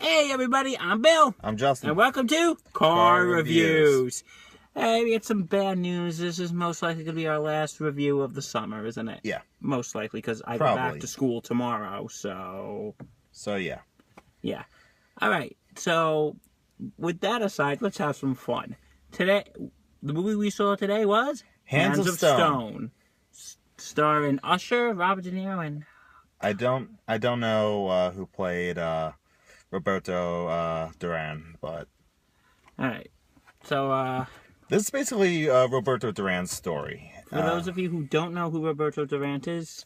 Hey everybody, I'm Bill. I'm Justin. And welcome to Car Car Reviews. Reviews. Hey, we got some bad news. This is most likely going to be our last review of the summer, isn't it? Yeah. Most likely, because I go back to school tomorrow, so... yeah. Yeah. Alright, so with that aside, let's have some fun. Today, the movie we saw today was... Hands of Stone. Starring Usher, Robert De Niro, and... I don't know who played Roberto Duran, but... Alright, so, This is basically Roberto Duran's story. For those of you who don't know who Roberto Duran is,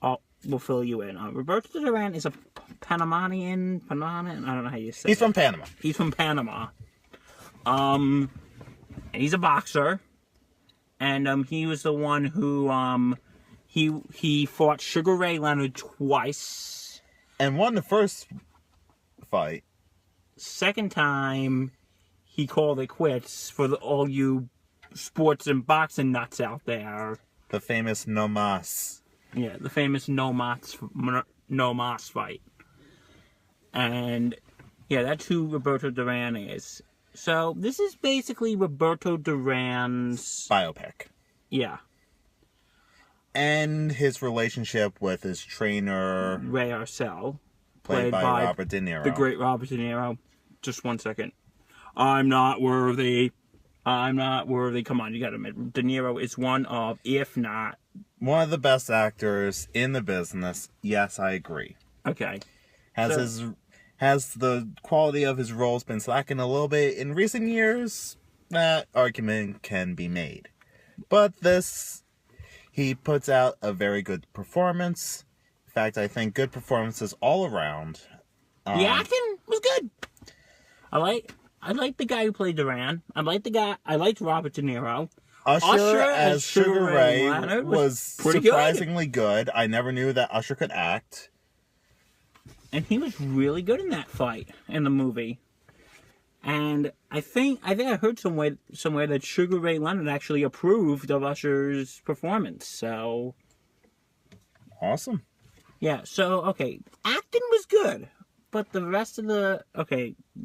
we'll fill you in. Roberto Duran is a Panamanian, I don't know how you say it. He's from Panama. He's from Panama. And he's a boxer. And he was the one who, he fought Sugar Ray Leonard twice. And won the first fight. Second time, he called it quits for all you sports and boxing nuts out there. The famous No Mas. Yeah, the famous No Mas fight. And, yeah, that's who Roberto Duran is. So, this is basically Roberto Duran's... Biopic. Yeah. And his relationship with his trainer... Ray Arcel. Played by Robert De Niro. The great Robert De Niro. Just one second. I'm not worthy. I'm not worthy. Come on, you gotta admit. De Niro is one of, if not... One of the best actors in the business. Yes, I agree. Okay. Has the quality of his roles been slacking a little bit in recent years? That argument can be made. But he puts out a very good performance. In fact, I think good performances all around. The acting was good. I like the guy who played Duran. I liked Robert De Niro. Usher as Sugar Ray was surprisingly good. I never knew that Usher could act. And he was really good in that fight in the movie. And I think I heard somewhere that Sugar Ray Leonard actually approved of Usher's performance. So awesome. Yeah, so okay, acting was good, but the rest of the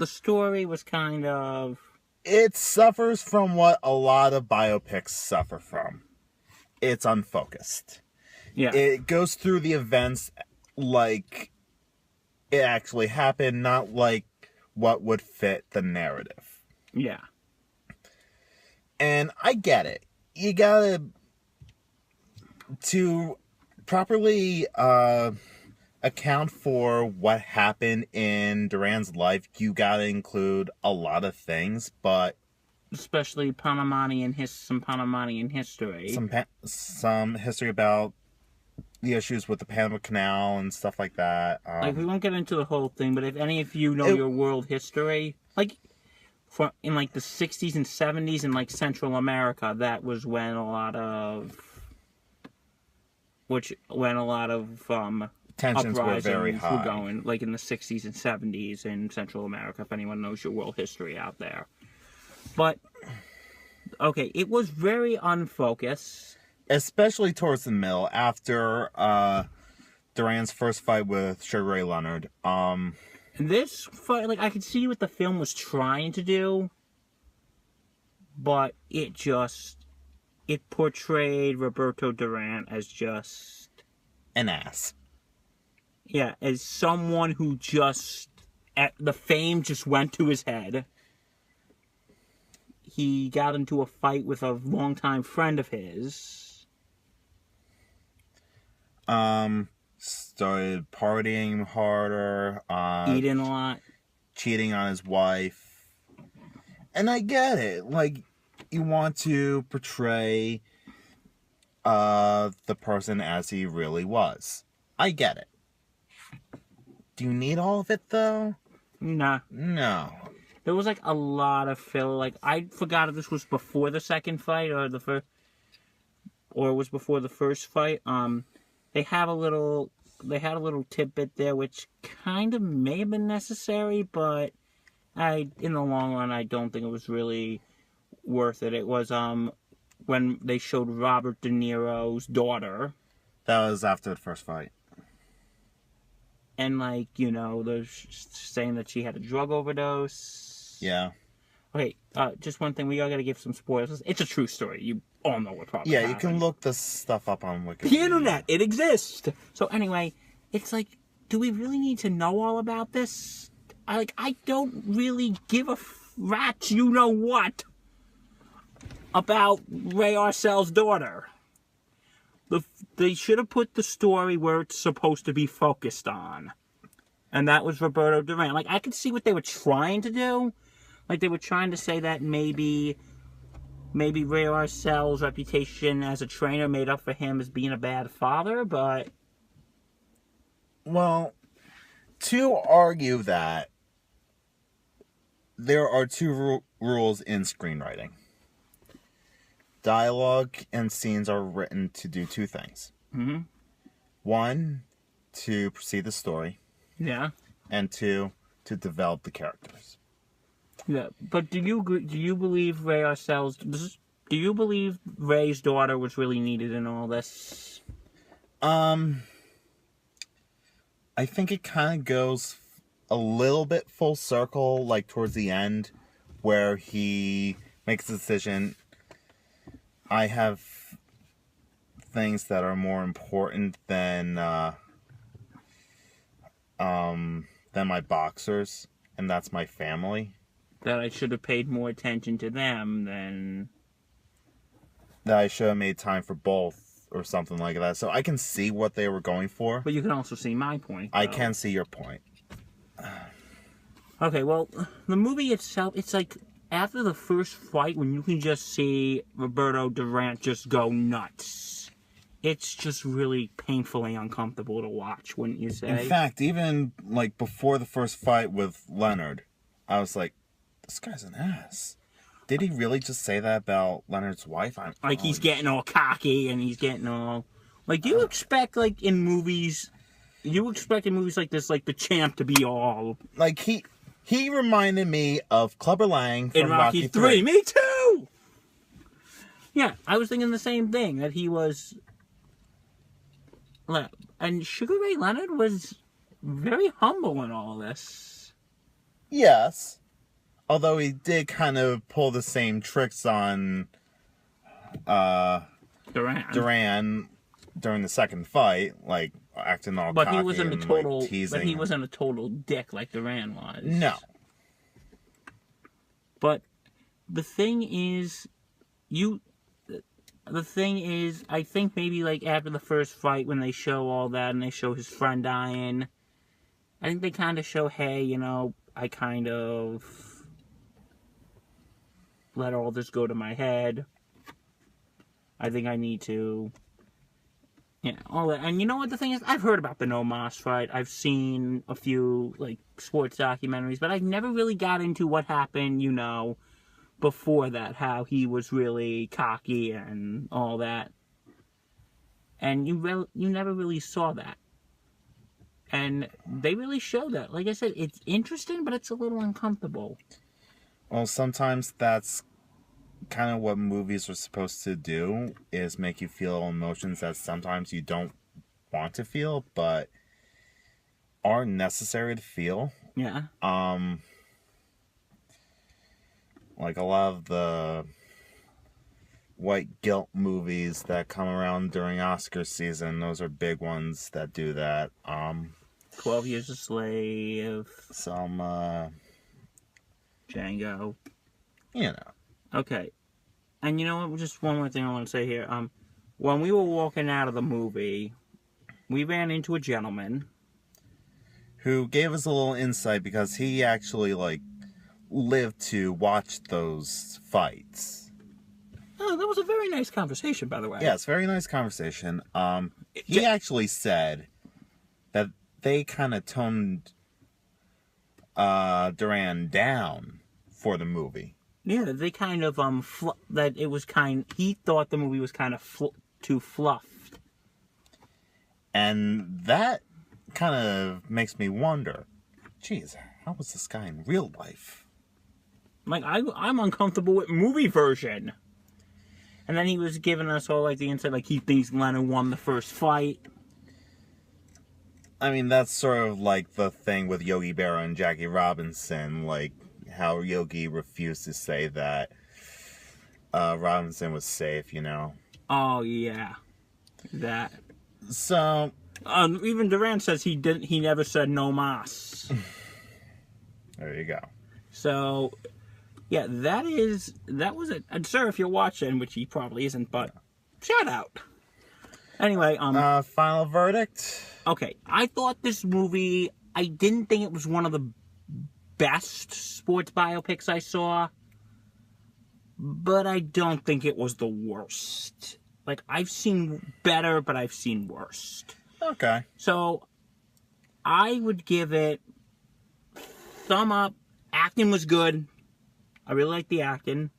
story was kind of... It suffers from what a lot of biopics suffer from. It's unfocused. Yeah. It goes through the events like it actually happened, not like what would fit the narrative. Yeah. And I get it. You gotta... To properly account for what happened in Duran's life, you gotta include a lot of things, but... Especially some Panamanian history. Some history about the issues with the Panama Canal and stuff like that. We won't get into the whole thing, but if any of you know your world history, in the 60s and 70s in Central America, that was when a lot of tensions were very high. Were going, in the 60s and 70s in Central America, if anyone knows your world history out there. But, okay, it was very unfocused. Especially towards the middle, after Duran's first fight with Sugar Ray Leonard. This fight, I could see what the film was trying to do, but it portrayed Roberto Duran as just... an ass. Yeah, as someone who the fame just went to his head. He got into a fight with a longtime friend of his. Started partying harder. Eating a lot. Cheating on his wife. And I get it. You want to portray the person as he really was. I get it. Do you need all of it, though? Nah. No. There was, a lot of filler. I forgot if this was before the second fight or it was before the first fight. They had a little tidbit there, which kind of may have been necessary, but in the long run, I don't think it was really worth it. It was, when they showed Robert De Niro's daughter. That was after the first fight. And, like, you know, they're saying that she had a drug overdose. Yeah. Okay, just one thing. We all got to give some spoilers. It's a true story. You all know what probably Yeah, happened. you can look this stuff up on Wikipedia. The internet, it exists. So anyway, it's like, do we really need to know all about this? I don't really give a rat's you know what about Ray Arcel's daughter. They should have put the story where it's supposed to be focused on. And that was Roberto Duran. Like, I could see what they were trying to do. Like, they were trying to say that maybe Ray Arcel's reputation as a trainer made up for him as being a bad father, but... Well, to argue that, there are two rules in screenwriting. Dialogue and scenes are written to do two things. Mm-hmm. One, to proceed the story. Yeah. And two, to develop the characters. Yeah, but do you believe Ray Arcel's... Do you believe Ray's daughter was really needed in all this? I think it kind of goes a little bit full circle, like towards the end, where he makes a decision. I have things that are more important than my boxers, and that's my family. That I should have paid more attention to them than... That I should have made time for both, or something like that. So I can see what they were going for. But you can also see my point, though. I can see your point. Okay, well, the movie itself, it's like, after the first fight, when you can just see Roberto Duran just go nuts, it's just really painfully uncomfortable to watch, wouldn't you say? In fact, even, like, before the first fight with Leonard, I was like, this guy's an ass. Did he really just say that about Leonard's wife? He's getting all cocky and he's getting all... Like, you expect, like, in movies... You expect in movies like this, like, the champ to be all... Like, he reminded me of Clubber Lang from in Rocky 3. Me too! Yeah, I was thinking the same thing, that he was... And Sugar Ray Leonard was very humble in all this. Yes. Although he did kind of pull the same tricks on Duran during the second fight, like acting all cocky he wasn't and a total, like teasing. But he wasn't a total dick like Duran was. No. But the thing is, I think maybe like after the first fight when they show all that and they show his friend dying, I think they kind of show, hey, you know, I kind of let all this go to my head. I think I need to... Yeah, all that. And you know what the thing is? I've heard about the No Mas fight. I've seen a few, like, sports documentaries, but I've never really got into what happened, you know, before that. How he was really cocky and all that. And you never really saw that. And they really show that. Like I said, it's interesting, but it's a little uncomfortable. Well, sometimes that's kind of what movies are supposed to do, is make you feel emotions that sometimes you don't want to feel, but are necessary to feel. Yeah. Like a lot of the white guilt movies that come around during Oscar season, those are big ones that do that. 12 Years a Slave. Some, Django. You know. Okay. And you know what? Just one more thing I want to say here. When we were walking out of the movie, we ran into a gentleman who gave us a little insight because he actually, like, lived to watch those fights. Oh, that was a very nice conversation, by the way. Yes, very nice conversation. He actually said that they kind of toned Duran down for the movie. Yeah, they kind of, that it was he thought the movie was kind of too fluffed. And that kind of makes me wonder, geez, how was this guy in real life? Like, I'm uncomfortable with movie version. And then he was giving us all, like, the insight, like, he thinks Leonard won the first fight. I mean, that's sort of like the thing with Yogi Berra and Jackie Robinson, like how Yogi refused to say that Robinson was safe, you know. Oh yeah, that. So Even Duran says he didn't. He never said no mas. there you go. So, yeah, that was it. And sir, if you're watching, which he probably isn't, but shout out. Anyway, Final verdict. okay, I thought this movie. I didn't think it was one of the best sports biopics I saw, but I don't think it was the worst. Like, I've seen better, but I've seen worse. Okay. So, I would give it thumb up. Acting was good. I really liked the acting.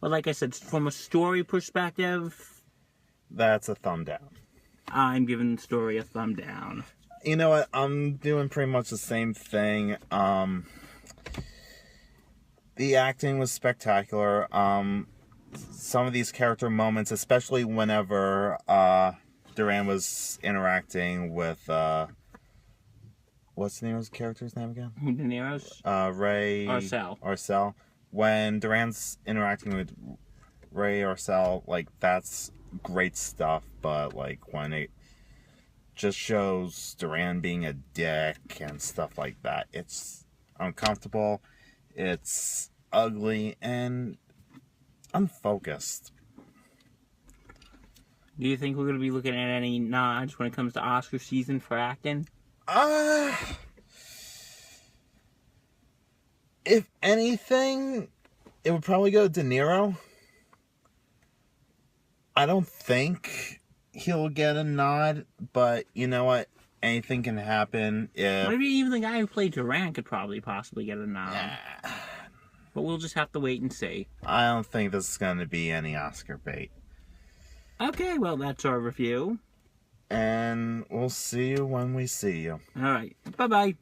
But like I said, from a story perspective, That's a thumb down. I'm giving the story a thumb down. You know what? I'm doing pretty much the same thing. The acting was spectacular. Some of these character moments, especially whenever Duran was interacting with what's the name of his character's name again? De Niro's? Ray Arcel. When Duran's interacting with Ray Arcel, like, that's great stuff, but like when it just shows Duran being a dick and stuff like that, it's uncomfortable, it's ugly, and unfocused. Do you think we're going to be looking at any nods when it comes to Oscar season for acting? If anything, it would probably go to De Niro. I don't think he'll get a nod, but you know what? Anything can happen if... Maybe even the guy who played Duran could probably possibly get a nod. But we'll just have to wait and see. I don't think this is going to be any Oscar bait. Okay, well, that's our review. And we'll see you when we see you. All right. Bye-bye.